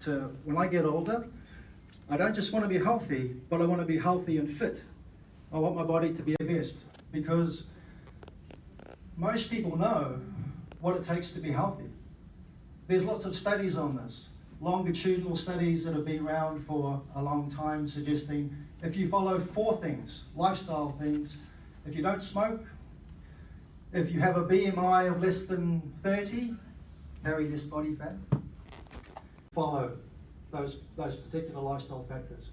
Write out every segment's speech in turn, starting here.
to when I get older, I don't just want to be healthy, but I want to be healthy and fit. I want my body to be the best, because most people know what it takes to be healthy. There's lots of studies on this, longitudinal studies that have been around for a long time, suggesting if you follow 4 things, lifestyle things: if you don't smoke, if you have a BMI of less than 30, carry less body fat, follow those particular lifestyle factors.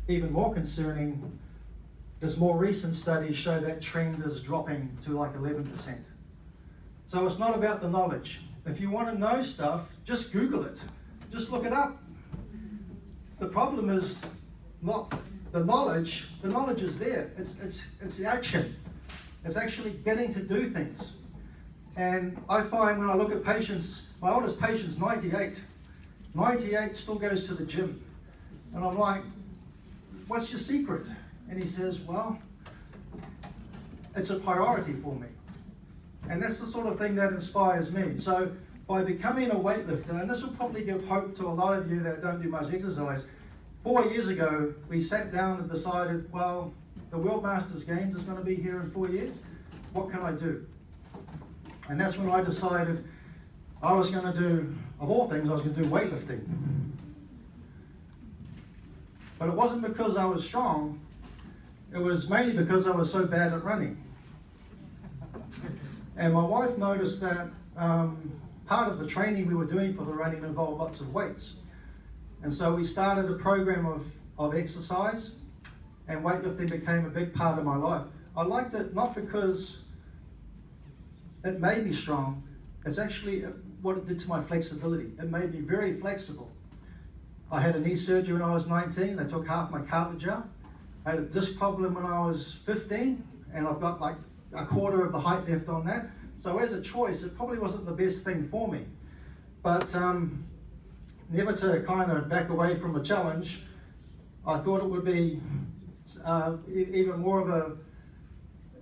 Even more concerning, there's more recent studies show that trend is dropping to like 11%. So it's not about the knowledge. If you want to know stuff, just Google it. Just look it up. The problem is not the knowledge. The knowledge is there. It's the action. It's actually getting to do things. And I find when I look at patients, my oldest patient's 98. 98, still goes to the gym. And I'm like, what's your secret? And he says, well, it's a priority for me. And that's the sort of thing that inspires me. So by becoming a weightlifter, and this will probably give hope to a lot of you that don't do much exercise, 4 years ago, we sat down and decided, well, the World Masters Games is going to be here in 4 years. What can I do? And that's when I decided I was going to do, of all things, I was going to do weightlifting. But it wasn't because I was strong. It was mainly because I was so bad at running. And my wife noticed that part of the training we were doing for the running involved lots of weights. And so we started a program of exercise, and weightlifting became a big part of my life. I liked it not because it made me strong, it's actually what it did to my flexibility. It made me very flexible. I had a knee surgery when I was 19, they took half my cartilage out. I had a disc problem when I was 15, and I've got like a quarter of the height left on that. So as a choice, it probably wasn't the best thing for me. But never to kind of back away from a challenge, I thought it would be even more of a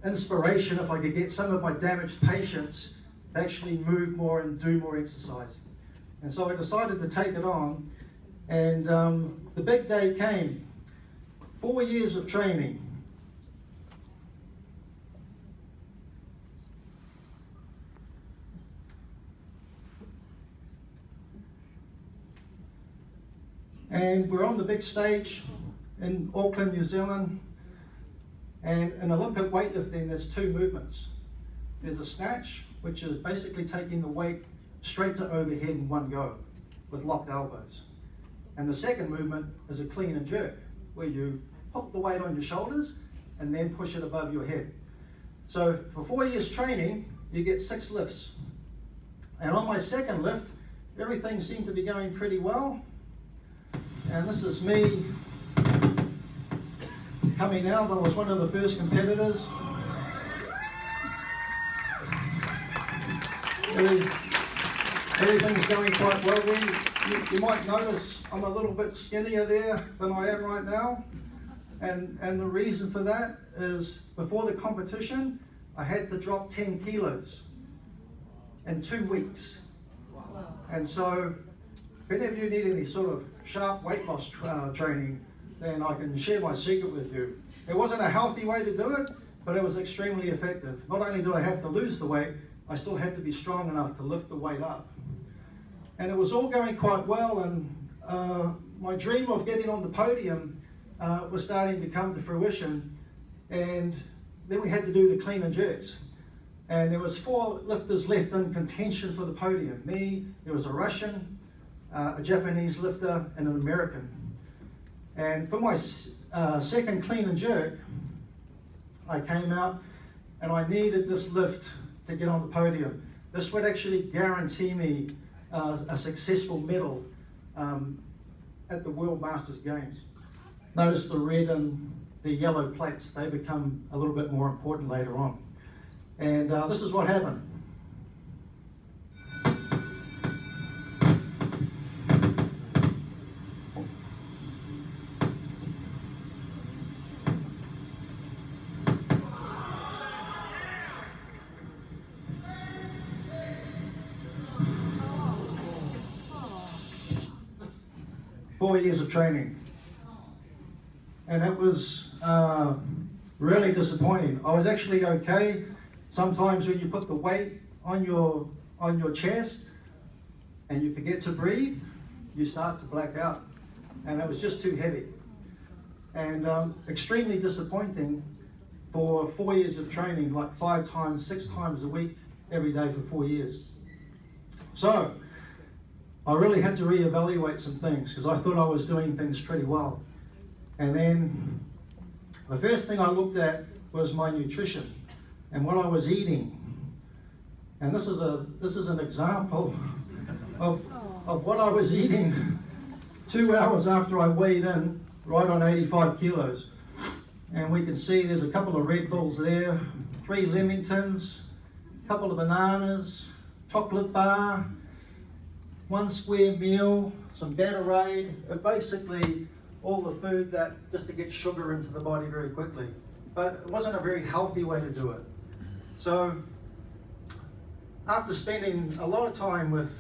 inspiration if I could get some of my damaged patients to actually move more and do more exercise. And so I decided to take it on, and the big day came. 4 years of training. And we're on the big stage in Auckland, New Zealand. And in Olympic weightlifting, there's 2 movements. There's a snatch, which is basically taking the weight straight to overhead in one go with locked elbows. And the second movement is a clean and jerk, where you put the weight on your shoulders and then push it above your head. So for 4 years training, you get 6 lifts. And on my second lift, everything seemed to be going pretty well. And this is me coming out. I was one of the first competitors. Everything's going quite well there. You might notice I'm a little bit skinnier there than I am right now. And the reason for that is before the competition, I had to drop 10 kilos in 2 weeks. And so if any of you need any sort of sharp weight loss training, then I can share my secret with you. It wasn't a healthy way to do it, but it was extremely effective. Not only did I have to lose the weight, I still had to be strong enough to lift the weight up. And it was all going quite well, and my dream of getting on the podium was starting to come to fruition. And then we had to do the clean and jerks. And there was 4 lifters left in contention for the podium. Me, there was a Russian, a Japanese lifter, and an American. And for my second clean and jerk, I came out and I needed this lift to get on the podium. This would actually guarantee me a successful medal at the World Masters Games. Notice the red and the yellow plates, they become a little bit more important later on. And this is what happened. 4 years of training. And it was really disappointing. I was actually okay. Sometimes when you put the weight on your chest and you forget to breathe, you start to black out. And it was just too heavy. And extremely disappointing for 4 years of training, like 5 times, 6 times a week, every day for 4 years. So I really had to reevaluate some things because I thought I was doing things pretty well. And then the first thing I looked at was my nutrition and what I was eating. And this is an example of what I was eating 2 hours after I weighed in, right on 85 kilos. And we can see there's a couple of Red Bulls there, 3 Leamingtons, a couple of bananas, chocolate bar, 1 square meal, some Gatorade, basically all the food that just to get sugar into the body very quickly. But it wasn't a very healthy way to do it. So after spending a lot of time with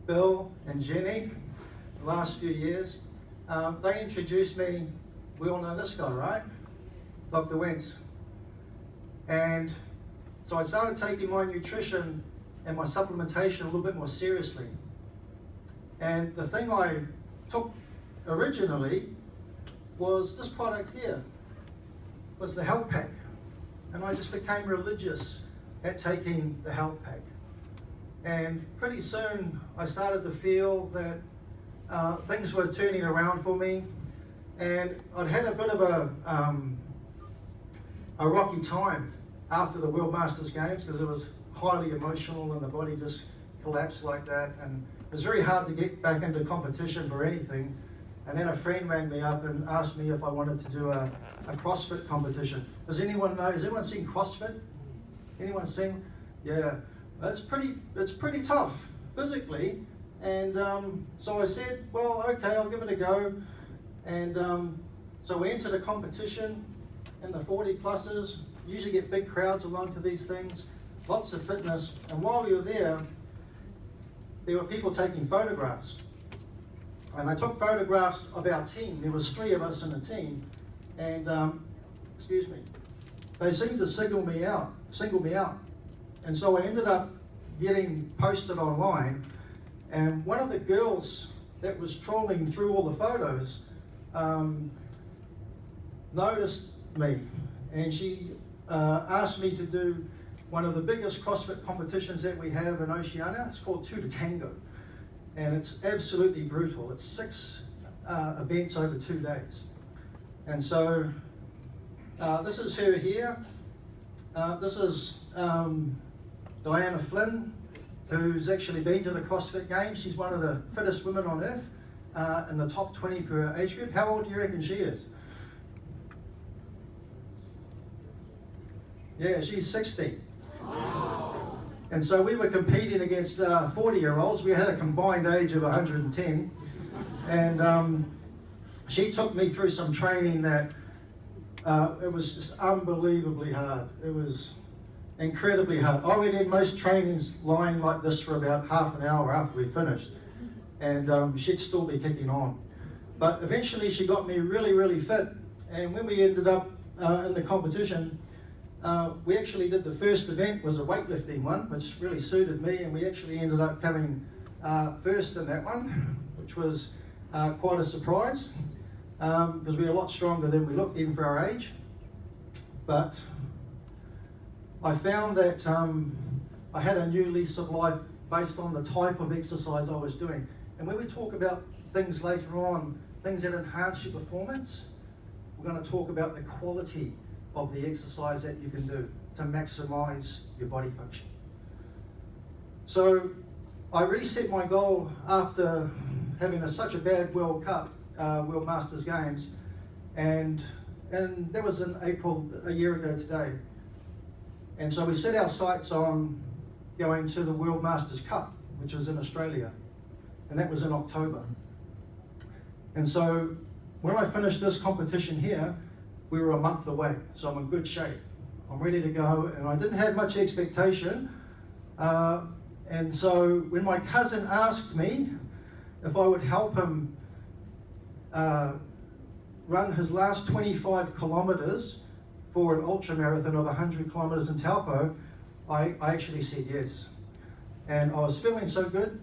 Bill and Jenny the last few years, they introduced me, we all know this guy, right? Dr. Wentz. And so I started taking my nutrition and my supplementation a little bit more seriously. And the thing I took originally was this product here, was the health pack. And I just became religious at taking the health pack. And pretty soon I started to feel that things were turning around for me. And I'd had a bit of a rocky time after the World Masters Games because it was highly emotional and the body just collapsed like that. And it was very hard to get back into competition for anything. And then a friend rang me up and asked me if I wanted to do a CrossFit competition. Does anyone know? Has anyone seen CrossFit? Anyone seen? Yeah, it's pretty tough physically. And so I said, well, okay, I'll give it a go. And so we entered a competition in the 40 pluses. Usually get big crowds along to these things, lots of fitness. And while we were there were people taking photographs. And I took photographs of our team. There was 3 of us in the team. And, excuse me, they seemed to single me out. And so I ended up getting posted online. And one of the girls that was trawling through all the photos noticed me. And she asked me to do one of the biggest CrossFit competitions that we have in Oceania. It's called 2 to Tango. And it's absolutely brutal. It's 6 events over 2 days. And so this is her here. This is Diana Flynn, who's actually been to the CrossFit Games. She's one of the fittest women on earth in the top 20 for her age group. How old do you reckon she is? Yeah, she's 60. And so we were competing against 40-year-olds. We had a combined age of 110. And she took me through some training that it was just unbelievably hard. It was incredibly hard. I would end most trainings lying like this for about half an hour after we finished. And she'd still be kicking on. But eventually she got me really, really fit. And when we ended up in the competition, we actually did the first event, was a weightlifting one, which really suited me, and we actually ended up coming first in that one, which was quite a surprise, because we were a lot stronger than we looked, even for our age. But I found that I had a new lease of life based on the type of exercise I was doing. And when we talk about things later on, things that enhance your performance, we're going to talk about the quality of the exercise that you can do to maximize your body function. So I reset my goal after having such a bad World Masters Games, and that was in April a year ago today. And so we set our sights on going to the World Masters Cup, which was in Australia, and that was in October. And so when I finished this competition here, we were a month away, so I'm in good shape. I'm ready to go, and I didn't have much expectation. And so when my cousin asked me if I would help him run his last 25 kilometers for an ultra marathon of 100 kilometers in Taupo, I actually said yes. And I was feeling so good,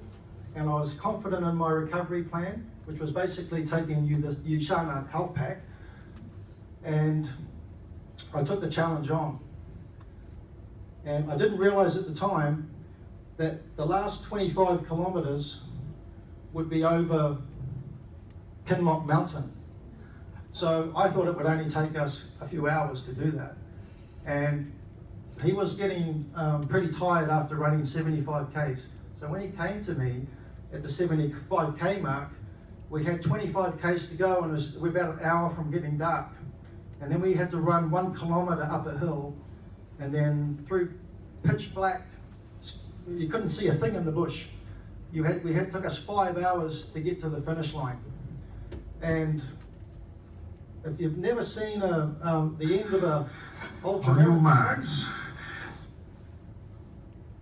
and I was confident in my recovery plan, which was basically taking the USANA health pack, and I took the challenge on. And I didn't realize at the time that the last 25 kilometers would be over Kinloch Mountain. So I thought it would only take us a few hours to do that. And he was getting pretty tired after running 75 Ks. So when he came to me at the 75 K mark, we had 25 Ks to go, and we're about an hour from getting dark. And then we had to run 1 kilometer up a hill, and then through pitch black, you couldn't see a thing in the bush. Took us 5 hours to get to the finish line. And if you've never seen the end of a ultra marathon,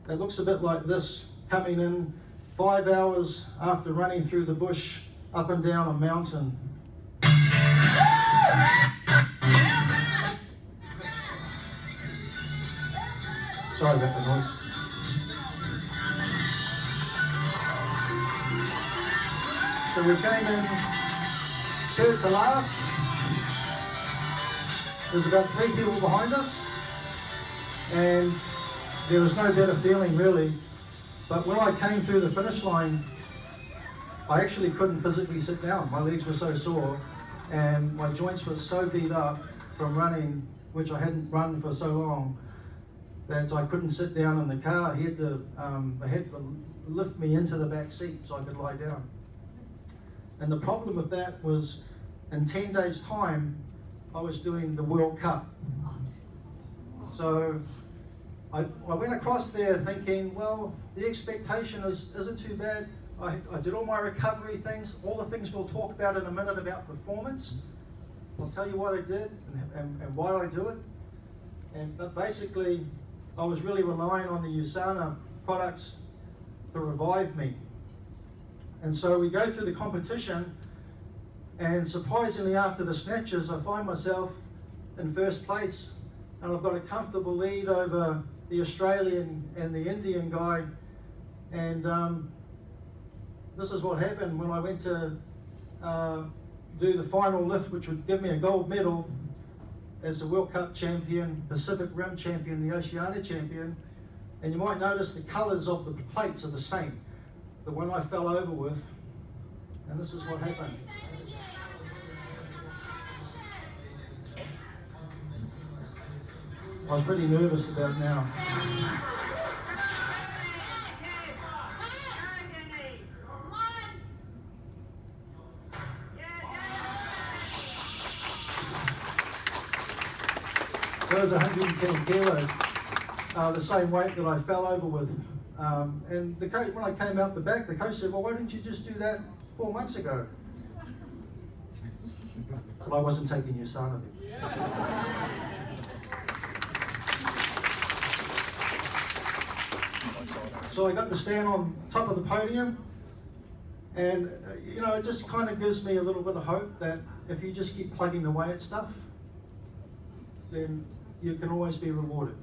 it looks a bit like this, coming in 5 hours after running through the bush up and down a mountain. Sorry about the noise. So we came in third to last. There's about 3 people behind us, and there was no better feeling really. But when I came through the finish line, I actually couldn't physically sit down. My legs were so sore, and my joints were so beat up from running, which I hadn't run for so long, that I couldn't sit down in the car. They had to lift me into the back seat so I could lie down. And the problem with that was, in 10 days' time, I was doing the World Cup. So I went across there thinking, well, the expectation isn't too bad. I did all my recovery things, all the things we'll talk about in a minute about performance. I'll tell you what I did and why I do it. But basically, I was really relying on the USANA products to revive me. And so we go through the competition, and surprisingly after the snatches, I find myself in first place, and I've got a comfortable lead over the Australian and the Indian guy. And this is what happened when I went to do the final lift, which would give me a gold medal as the World Cup champion, Pacific Rim champion, the Oceania champion. And you might notice the colors of the plates are the same. The one I fell over with, and this is what happened. I was pretty nervous about now. That was 110 kilos, the same weight that I fell over with. And the coach, when I came out the back, the coach said, well, why didn't you just do that 4 months ago? But I wasn't taking USANA then. So I got to stand on top of the podium, and it just kind of gives me a little bit of hope that if you just keep plugging away at stuff, then you can always be rewarded.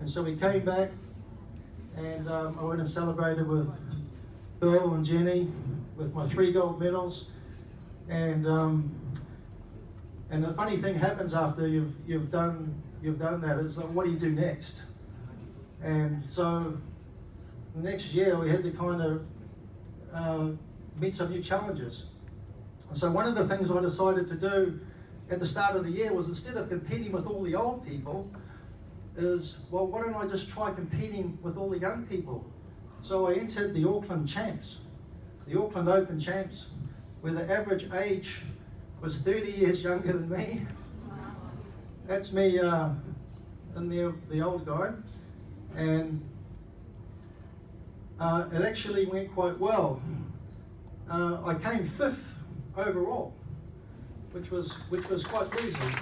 And so we came back, and I went and celebrated with Bill and Jenny with my 3 gold medals. And the funny thing happens after you've done that is like, what do you do next? And so the next year we had to kind of meet some new challenges. And so one of the things I decided to do at the start of the year was, instead of competing with all the old people, is, well, why don't I just try competing with all the young people? So I entered the Auckland Champs, the Auckland Open Champs, where the average age was 30 years younger than me. That's me and the old guy. And it actually went quite well. I came 5th overall, which was quite pleasing.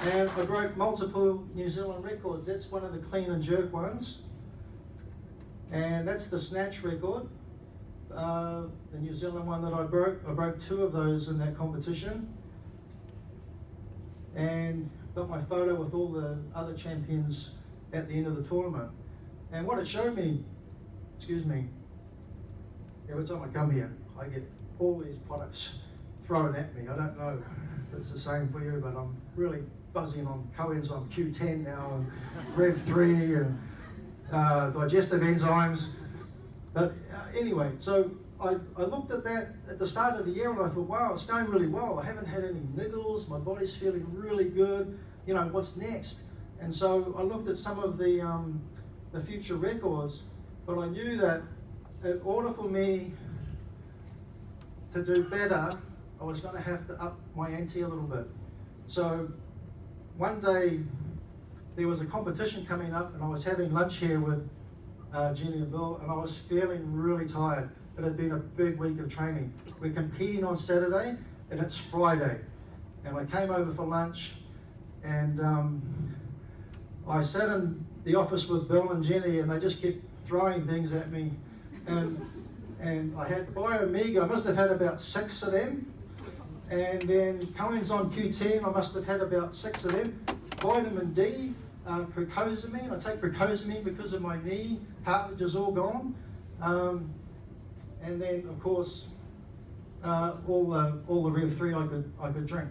And I broke multiple New Zealand records. That's one of the clean and jerk ones. And that's the snatch record. The New Zealand one that I broke 2 of those in that competition. And got my photo with all the other champions at the end of the tournament. And what it showed me, excuse me, every time I come here, I get all these products thrown at me. I don't know if it's the same for you, but I'm really buzzing on coenzyme Q10 now, and Rev3, and digestive enzymes. But anyway, so I looked at that at the start of the year and I thought, wow, it's going really well. I haven't had any niggles, my body's feeling really good. You know, what's next? And so I looked at some of the future records, but I knew that in order for me to do better, I was going to have to up my ante a little bit. So one day there was a competition coming up and I was having lunch here with Jenny and Bill, and I was feeling really tired. It had been a big week of training. We're competing on Saturday and it's Friday. And I came over for lunch and I sat in the office with Bill and Jenny and they just kept throwing things at me. And I had Biomega, I must have had about 6 of them. And then coenzyme Q10, I must have had about 6 of them. Vitamin D, Precosamine, I take Precosamine because of my knee, cartilage is all gone. And then of course, all the Rev3 I could drink.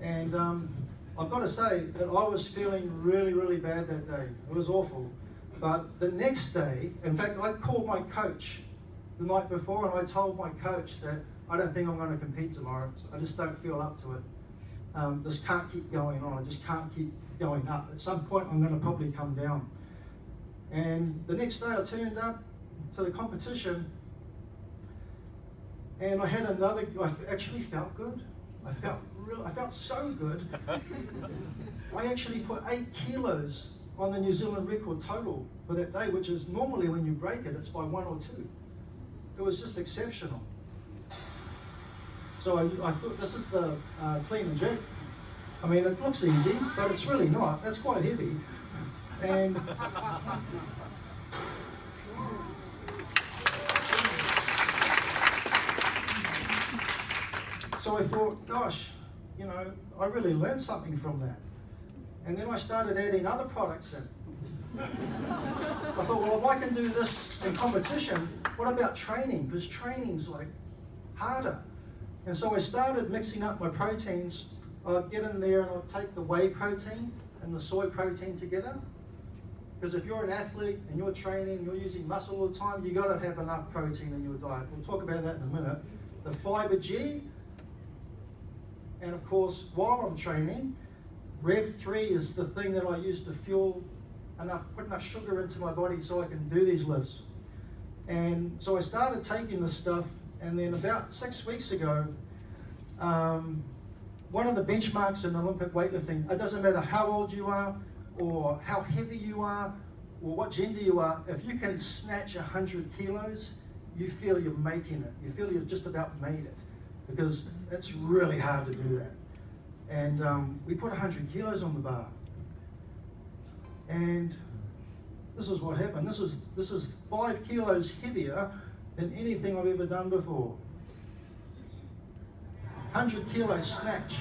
And I've got to say that I was feeling really, really bad that day. It was awful. But the next day, in fact, I called my coach the night before and I told my coach that I don't think I'm going to compete tomorrow. I just don't feel up to it. This can't keep going on. I just can't keep going up. At some point, I'm going to probably come down. And the next day, I turned up to the competition, and I had another. I actually felt good. I felt so good. I actually put 8 kilos on the New Zealand record total for that day, which is normally when you break it, it's by 1 or 2. It was just exceptional. So I thought this is the clean and jerk. I mean, it looks easy, but it's really not. That's quite heavy. And so I thought, gosh, you know, I really learned something from that. And then I started adding other products in. I thought, well, if I can do this in competition, what about training? Because training's like harder. And so I started mixing up my proteins. I'd get in there and I'd take the whey protein and the soy protein together. Because if you're an athlete and you're training, you're using muscle all the time, you've got to have enough protein in your diet. We'll talk about that in a minute. The fiber G, and of course, while I'm training, Rev3 is the thing that I use to fuel put enough sugar into my body so I can do these lifts. And so I started taking this stuff, and then about 6 weeks ago, one of the benchmarks in Olympic weightlifting, it doesn't matter how old you are, or how heavy you are, or what gender you are, if you can snatch 100 kilos, you feel you're making it. You feel you've just about made it, because it's really hard to do that. And we put 100 kilos on the bar. And this is what happened. This is 5 kilos heavier than anything I've ever done before. 100 kilos snatch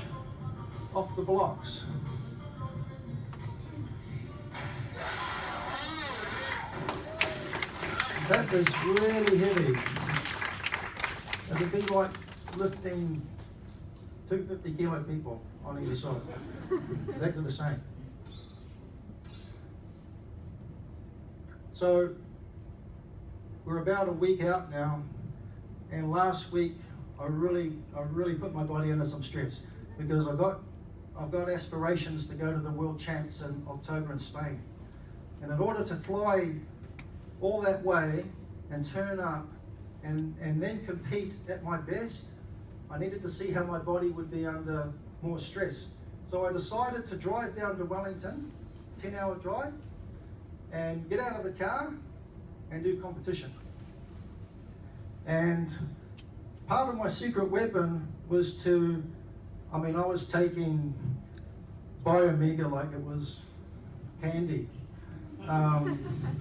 off the blocks. That is really heavy. It'd be like lifting 250 kilo people on either side. Exactly the same. So we're about a week out now, and last week I really put my body under some stress because I've got aspirations to go to the World Champs in October in Spain, and in order to fly all that way and turn up and then compete at my best, I needed to see how my body would be under more stress. So I decided to drive down to Wellington, 10-hour drive, and get out of the car and do competition. And part of my secret weapon was I was taking Biomega like it was candy. I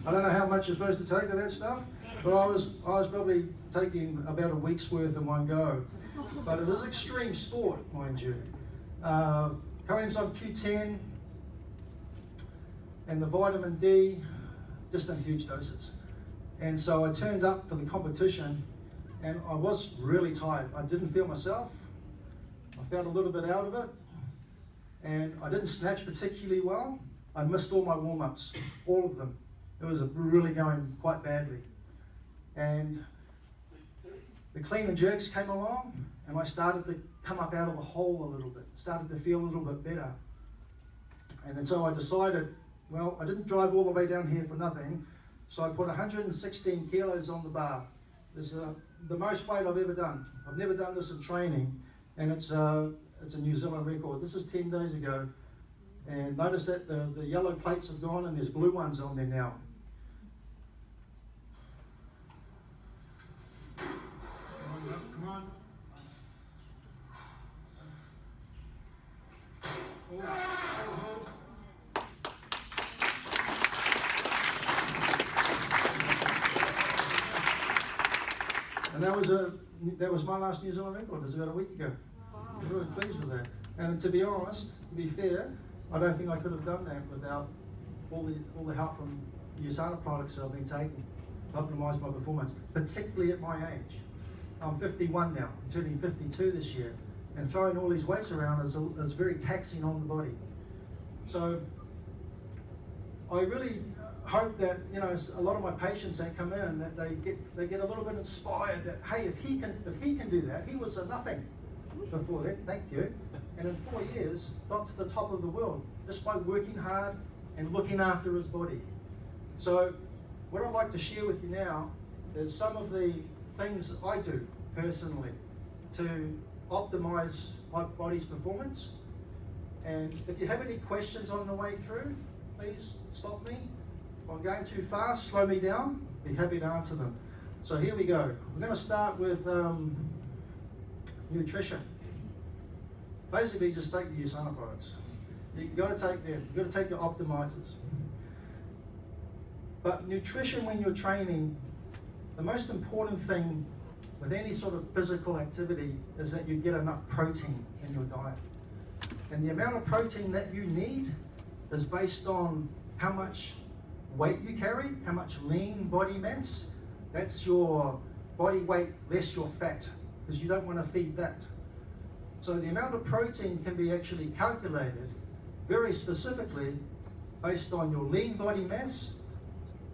don't know how much you're supposed to take of that stuff, but I was probably taking about a week's worth in one go. But it is extreme sport, mind you. Coenzyme Q10 and the vitamin D, just in huge doses. And so I turned up for the competition and I was really tired. I didn't feel myself. I felt a little bit out of it. And I didn't snatch particularly well. I missed all my warm-ups, all of them. It was really going quite badly. And the clean and jerks came along and I started to come up out of the hole a little bit, started to feel a little bit better. And then so I decided, well, I didn't drive all the way down here for nothing, so I put 116 kilos on the bar. This is the most weight I've ever done. I've never done this in training, and it's a New Zealand record. This is 10 days ago, and notice that the yellow plates have gone and there's blue ones on there now. Come on. And that was my last New Zealand record. It was about a week ago. Wow. I'm really pleased with that. And to be honest, to be fair, I don't think I could have done that without all the help from the USANA products that I've been taking to optimize my performance, particularly at my age. I'm 51 now, I'm turning 52 this year, and throwing all these weights around is very taxing on the body. So I really hope that, you know, a lot of my patients that come in, that they get a little bit inspired that, hey, if he can do that, he was a nothing before that, thank you, and in 4 years got to the top of the world just by working hard and looking after his body. So what I'd like to share with you now is some of the things that I do personally to optimize my body's performance. And if you have any questions on the way through, please stop me. If I'm going too fast, slow me down, be happy to answer them. So here we go. We're going to start with nutrition. Basically just take the USANA products. You've got to take them, you've got to take your optimizers. But nutrition when you're training, the most important thing with any sort of physical activity is that you get enough protein in your diet. And the amount of protein that you need is based on how much weight you carry, how much lean body mass. That's your body weight less your fat, because you don't want to feed that. So the amount of protein can be actually calculated very specifically based on your lean body mass,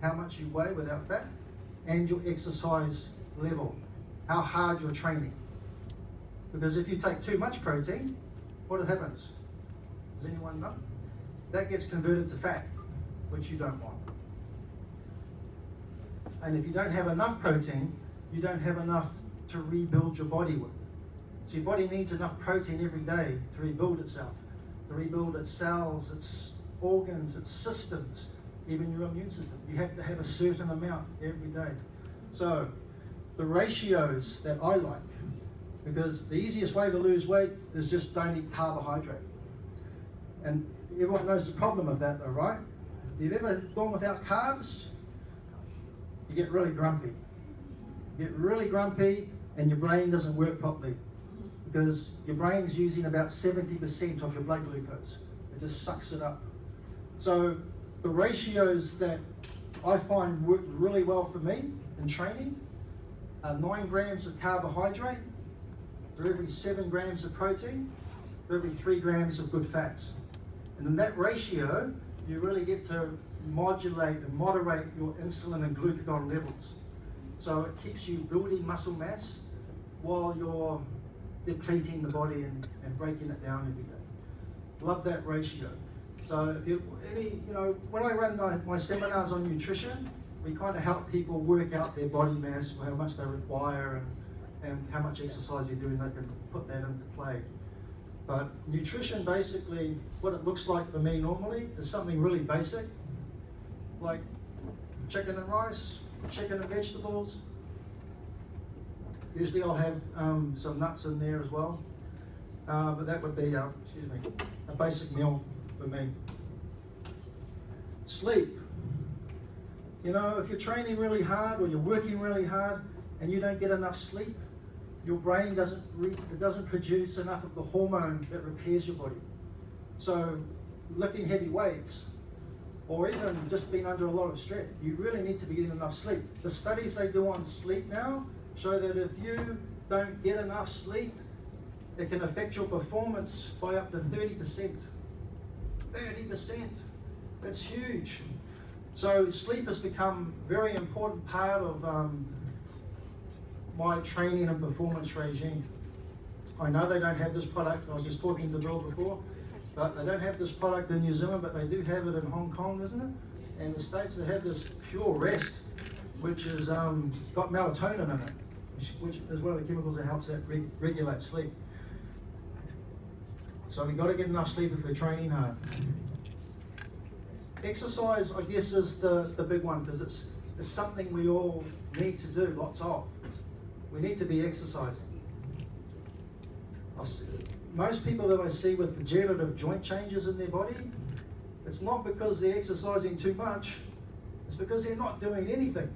how much you weigh without fat, and your exercise level, how hard you're training. Because if you take too much protein, what happens? Does anyone know? That gets converted to fat, which you don't want. And if you don't have enough protein, you don't have enough to rebuild your body with. So your body needs enough protein every day to rebuild itself, to rebuild its cells, its organs, its systems, even your immune system. You have to have a certain amount every day. So the ratios that I like, because the easiest way to lose weight is just don't eat carbohydrate. And everyone knows the problem of that though, right? If you've ever gone without carbs, you get really grumpy. You get really grumpy and your brain doesn't work properly because your brain's using about 70% of your blood glucose. It just sucks it up. So the ratios that I find work really well for me in training are 9 grams of carbohydrate for every 7 grams of protein for every 3 grams of good fats. And in that ratio, you really get to modulate and moderate your insulin and glucagon levels. So it keeps you building muscle mass while you're depleting the body and breaking it down every day. Love that ratio. So if when I run my seminars on nutrition, we kind of help people work out their body mass, how much they require and how much exercise you're doing, they can put that into play. But nutrition, basically, what it looks like for me normally is something really basic, like chicken and rice, chicken and vegetables. Usually I'll have some nuts in there as well. But that would be, a basic meal for me. Sleep. You know, if you're training really hard or you're working really hard and you don't get enough sleep, your brain doesn't produce enough of the hormone that repairs your body. So lifting heavy weights or even just being under a lot of stress, you really need to be getting enough sleep. The studies they do on sleep now show that if you don't get enough sleep, it can affect your performance by up to 30%. 30%, that's huge. So sleep has become a very important part of my training and performance regime. I know they don't have this product, I was just talking to Bill before, but they don't have this product in New Zealand, but they do have it in Hong Kong, isn't it? And the States, they have this Pure Rest, which is got melatonin in it, which is one of the chemicals that helps that regulate sleep. So we've got to get enough sleep if we're training hard. Exercise, I guess, is the big one, because it's something we all need to do, lots of. We need to be exercising. Most people that I see with degenerative joint changes in their body, it's not because they're exercising too much, it's because they're not doing anything.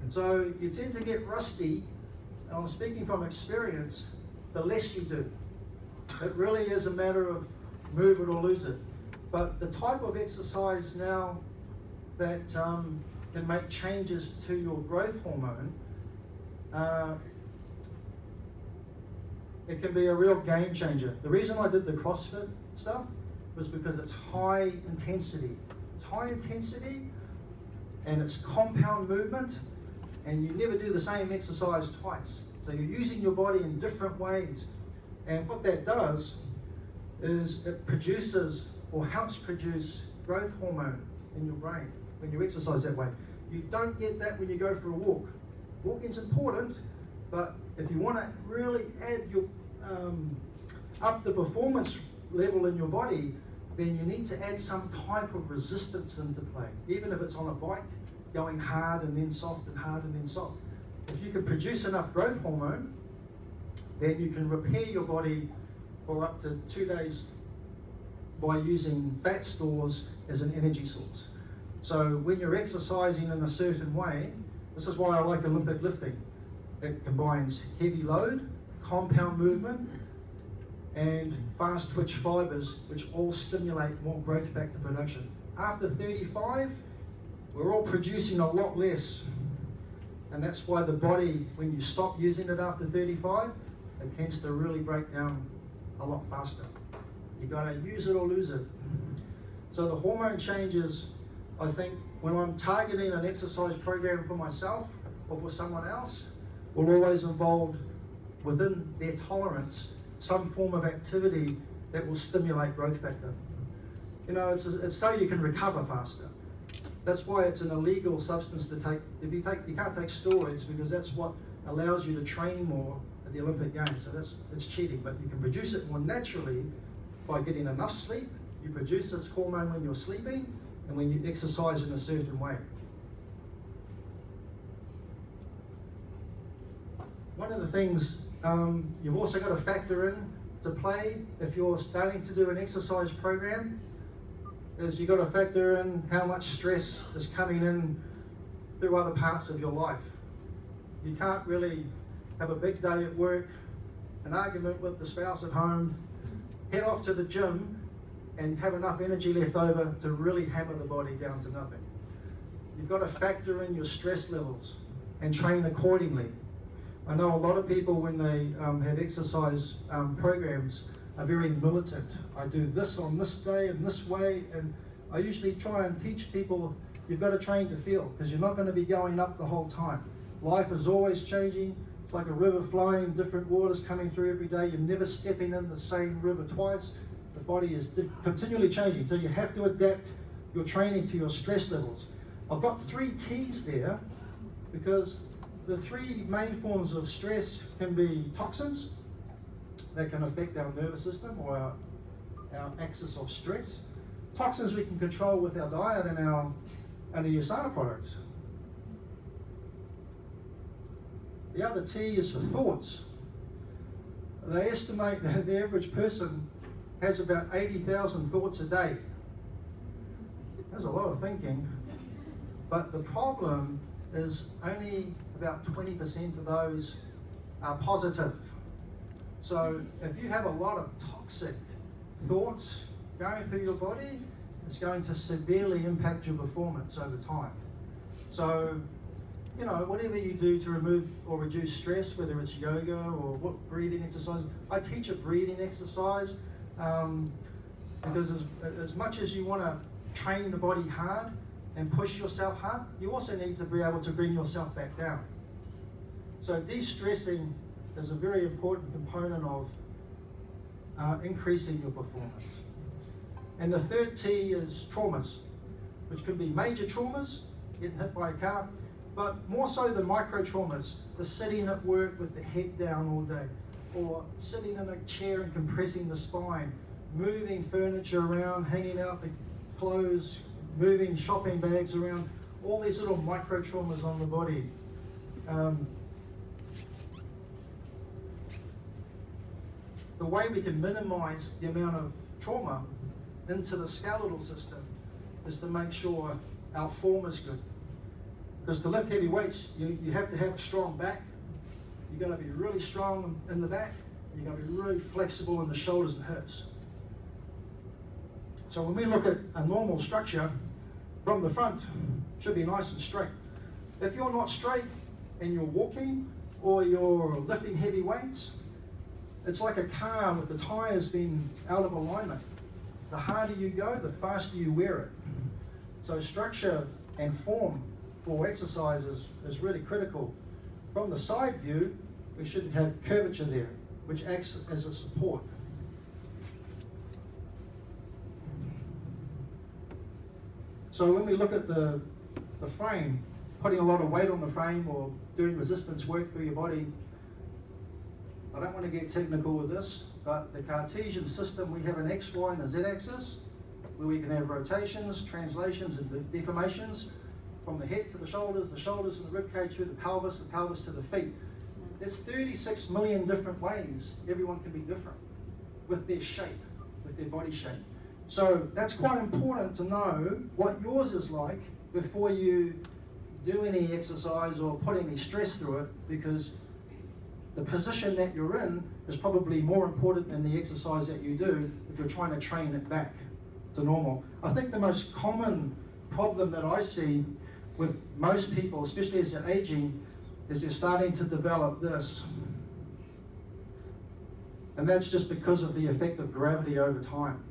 And so you tend to get rusty, and I'm speaking from experience, the less you do. It really is a matter of move it or lose it. But the type of exercise now that can make changes to your growth hormone, it can be a real game changer. The reason I did the CrossFit stuff was because it's high intensity. It's high intensity and it's compound movement, and you never do the same exercise twice. So you're using your body in different ways. And what that does is it produces or helps produce growth hormone in your brain when you exercise that way. You don't get that when you go for a walk. Walking's important, but if you want to really add your up the performance level in your body, then you need to add some type of resistance into play. Even if it's on a bike, going hard and then soft and hard and then soft. If you can produce enough growth hormone, then you can repair your body for up to 2 days by using fat stores as an energy source. So when you're exercising in a certain way, this is why I like Olympic lifting. It combines heavy load, compound movement, and fast twitch fibers, which all stimulate more growth factor production. After 35, we're all producing a lot less. And that's why the body, when you stop using it after 35, it tends to really break down a lot faster. You gotta use it or lose it. So the hormone changes, I think, when I'm targeting an exercise program for myself or for someone else, will always involve within their tolerance some form of activity that will stimulate growth factor. You know, it's so you can recover faster. That's why it's an illegal substance to take. You can't take steroids, because that's what allows you to train more at the Olympic Games. So it's cheating, but you can produce it more naturally by getting enough sleep. You produce this hormone when you're sleeping and when you exercise in a certain way. One of the things you've also got to factor in to play if you're starting to do an exercise program is you've got to factor in how much stress is coming in through other parts of your life. You can't really have a big day at work, an argument with the spouse at home, head off to the gym and have enough energy left over to really hammer the body down to nothing. You've got to factor in your stress levels and train accordingly. I know a lot of people, when they have exercise programs, are very militant. I do this on this day and this way, and I usually try and teach people you've got to train to feel, because you're not going to be going up the whole time. Life is always changing. It's like a river flowing, different waters coming through every day. You're never stepping in the same river twice. The body is continually changing, so you have to adapt your training to your stress levels. I've got 3 T's there, because the 3 main forms of stress can be toxins that can affect our nervous system or our axis of stress. Toxins we can control with our diet and our asana products. The other T is for thoughts. They estimate that the average person has about 80,000 thoughts a day. That's a lot of thinking. But the problem is only about 20% of those are positive. So if you have a lot of toxic thoughts going through your body, it's going to severely impact your performance over time. So, you know, whatever you do to remove or reduce stress, whether it's yoga or what breathing exercise. I teach a breathing exercise because as much as you want to train the body hard and push yourself hard, you also need to be able to bring yourself back down. So de-stressing is a very important component of increasing your performance. And the third T is traumas, which could be major traumas, getting hit by a car, but more so the micro traumas, the sitting at work with the head down all day, or sitting in a chair and compressing the spine, moving furniture around, hanging out the clothes, moving shopping bags around, all these little micro traumas on the body. The way we can minimize the amount of trauma into the skeletal system is to make sure our form is good. Because to lift heavy weights, you have to have a strong back. You've got to be really strong in the back. You've got to be really flexible in the shoulders and hips. So when we look at a normal structure, from the front, should be nice and straight. If you're not straight and you're walking or you're lifting heavy weights, it's like a car with the tires being out of alignment. The harder you go, the faster you wear it. So structure and form for exercise is really critical. From the side view, we should have curvature there, which acts as a support. So when we look at the frame, putting a lot of weight on the frame or doing resistance work through your body, I don't want to get technical with this, but the Cartesian system, we have an X, Y, and a Z axis, where we can have rotations, translations, and deformations from the head to the shoulders and the rib cage through the pelvis to the feet. There's 36 million different ways everyone can be different with their shape, with their body shape. So that's quite important to know what yours is like before you do any exercise or put any stress through it, because the position that you're in is probably more important than the exercise that you do if you're trying to train it back to normal. I think the most common problem that I see with most people, especially as they're aging, is they're starting to develop this. And that's just because of the effect of gravity over time.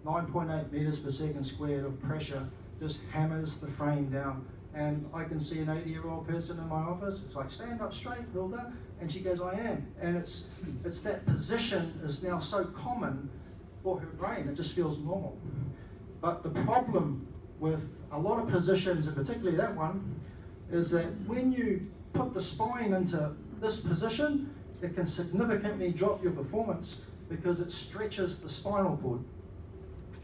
9.8 meters per second squared of pressure just hammers the frame down. And I can see an 80-year-old person in my office, it's like, stand up straight, Hilda. And she goes, I am. And it's that position is now so common for her brain, it just feels normal. But the problem with a lot of positions, and particularly that one, is that when you put the spine into this position, it can significantly drop your performance because it stretches the spinal cord,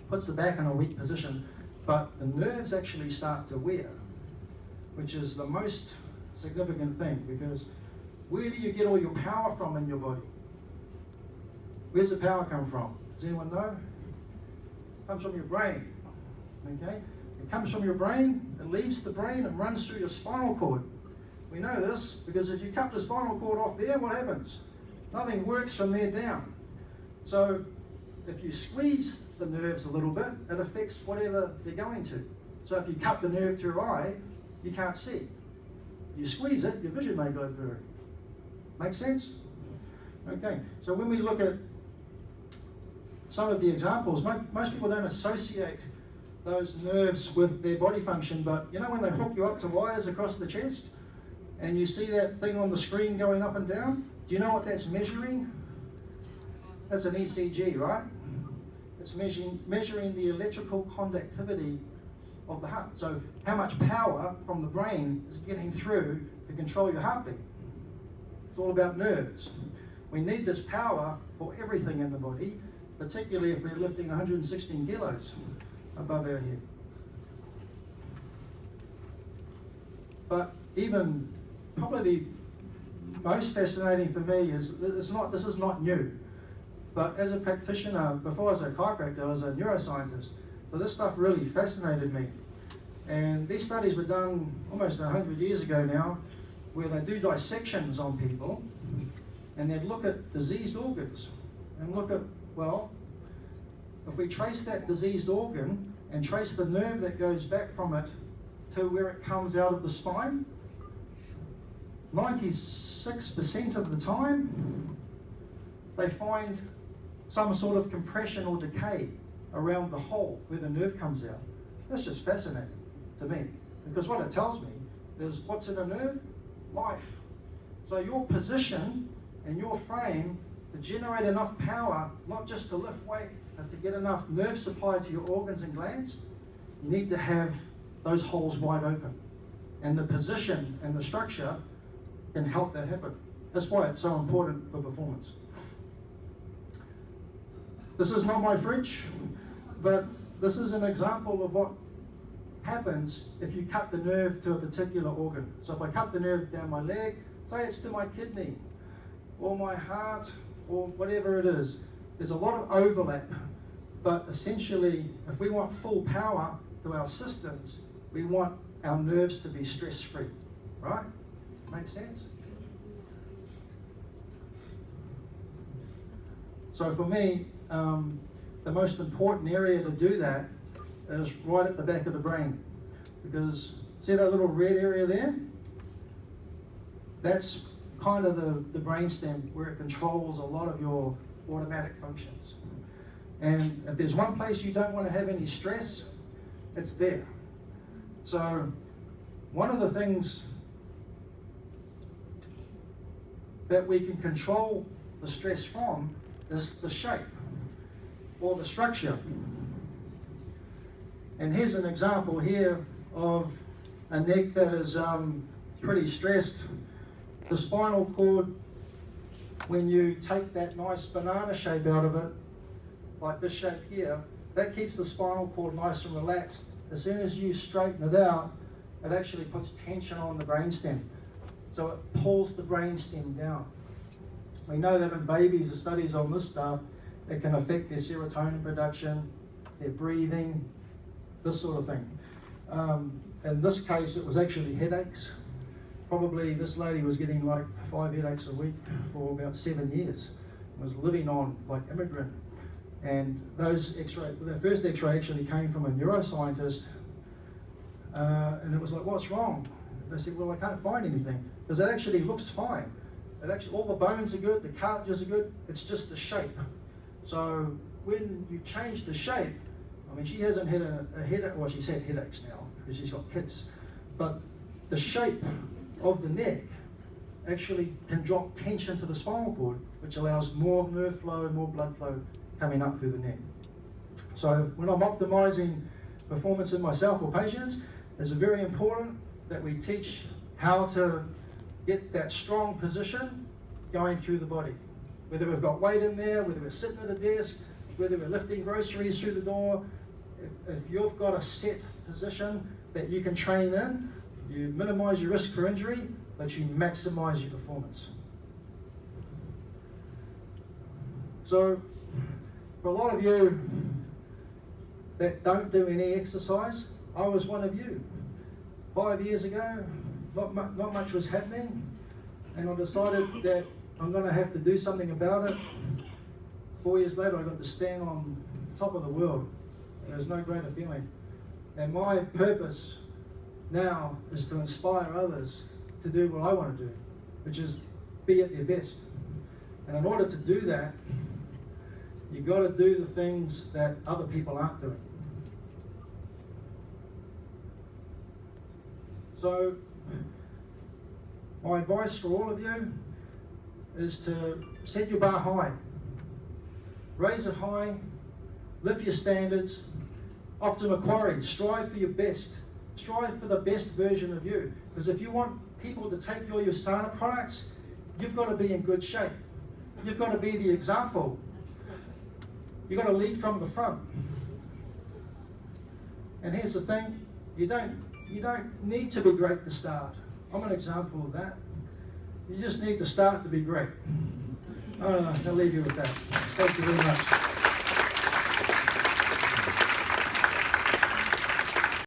puts the back in a weak position, but the nerves actually start to wear, which is the most significant thing, because where do you get all your power from in your body? Where's the power come from? Does anyone know? It comes from your brain, okay? It comes from your brain, it leaves the brain and runs through your spinal cord. We know this because if you cut the spinal cord off there, what happens? Nothing works from there down. So if you squeeze the nerves a little bit, it affects whatever they're going to. So if you cut the nerve to your eye, you can't see. You squeeze it, your vision may go blurry. Make sense? Okay, so when we look at some of the examples, most people don't associate those nerves with their body function, but you know when they hook you up to wires across the chest and you see that thing on the screen going up and down, do you know what that's measuring? That's an ECG, right? It's measuring the electrical conductivity of the heart. So how much power from the brain is getting through to control your heartbeat. It's all about nerves. We need this power for everything in the body, particularly if we're lifting 116 kilos above our head. But even probably most fascinating for me is this is not new. But as a practitioner, before I was a chiropractor, I was a neuroscientist. So this stuff really fascinated me. And these studies were done almost 100 years ago now, where they do dissections on people, and they'd look at diseased organs, and look at, well, if we trace that diseased organ, and trace the nerve that goes back from it to where it comes out of the spine, 96% of the time, they find some sort of compression or decay around the hole where the nerve comes out. That's just fascinating to me, because what it tells me is what's in a nerve? Life. So your position and your frame to generate enough power, not just to lift weight, but to get enough nerve supply to your organs and glands, you need to have those holes wide open. And the position and the structure can help that happen. That's why it's so important for performance. This is not my fridge, but this is an example of what happens if you cut the nerve to a particular organ. So if I cut the nerve down my leg, say it's to my kidney, or my heart, or whatever it is, there's a lot of overlap. But essentially, if we want full power to our systems, we want our nerves to be stress-free, right? Make sense? So for me, the most important area to do that is right at the back of the brain. Because see that little red area there? That's kind of the brainstem where it controls a lot of your automatic functions. And if there's one place you don't want to have any stress, it's there. So one of the things that we can control the stress from is the shape or the structure. And here's an example here of a neck that is pretty stressed. The spinal cord, when you take that nice banana shape out of it, like this shape here, that keeps the spinal cord nice and relaxed. As soon as you straighten it out, it actually puts tension on the brainstem. So it pulls the brainstem down. We know that in babies, the studies on this stuff, it can affect their serotonin production, their breathing, this sort of thing. In this case, it was actually headaches. Probably this lady was getting like 5 headaches a week for about 7 years. Was living on like immigrant. And those x-ray, the first x-ray actually came from a neuroscientist, and it was like, what's wrong? They said, well, I can't find anything, because it actually looks fine. It actually, all the bones are good, the cartilages are good, it's just the shape. So when you change the shape, I mean, she hasn't had a headache, well, she's had headaches now, because she's got kids, but the shape of the neck actually can drop tension to the spinal cord, which allows more nerve flow, more blood flow coming up through the neck. So when I'm optimizing performance in myself or patients, it's very important that we teach how to get that strong position going through the body. Whether we've got weight in there, whether we're sitting at a desk, whether we're lifting groceries through the door, if you've got a set position that you can train in, you minimize your risk for injury, but you maximize your performance. So, for a lot of you that don't do any exercise, I was one of you. 5 years ago, not much was happening, and I decided that I'm going to have to do something about it. 4 years later, I got to stand on top of the world. There's no greater feeling. And my purpose now is to inspire others to do what I want to do, which is be at their best. And in order to do that, you've got to do the things that other people aren't doing. So, my advice for all of you is to set your bar high. Raise it high, lift your standards, optima quare, strive for your best. Strive for the best version of you. Because if you want people to take your Usana products, you've got to be in good shape. You've got to be the example. You've got to lead from the front. And here's the thing, you don't need to be great to start. I'm an example of that. You just need to start to be great. I'll leave you with that. Thank you very much.